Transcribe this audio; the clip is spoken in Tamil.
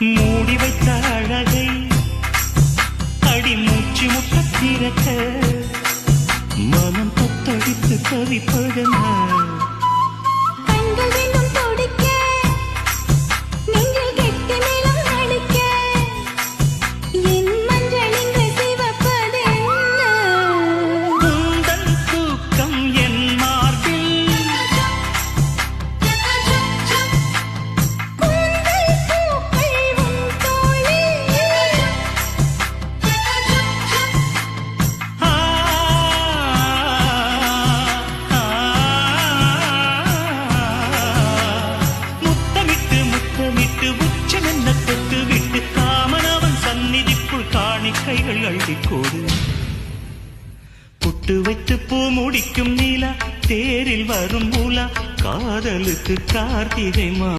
மூடி வைத்த அழகை அடி மூச்சு முட்ட திறக்க மனம் கொத்தடித்து தவிப்பதென்ன கைகள் அள்ளிக்கோடு புட்டு வைத்து பூ முடிக்கும் நீலா தேரில் வரும் மூலா காதலுக்கு கார்த்திகை மா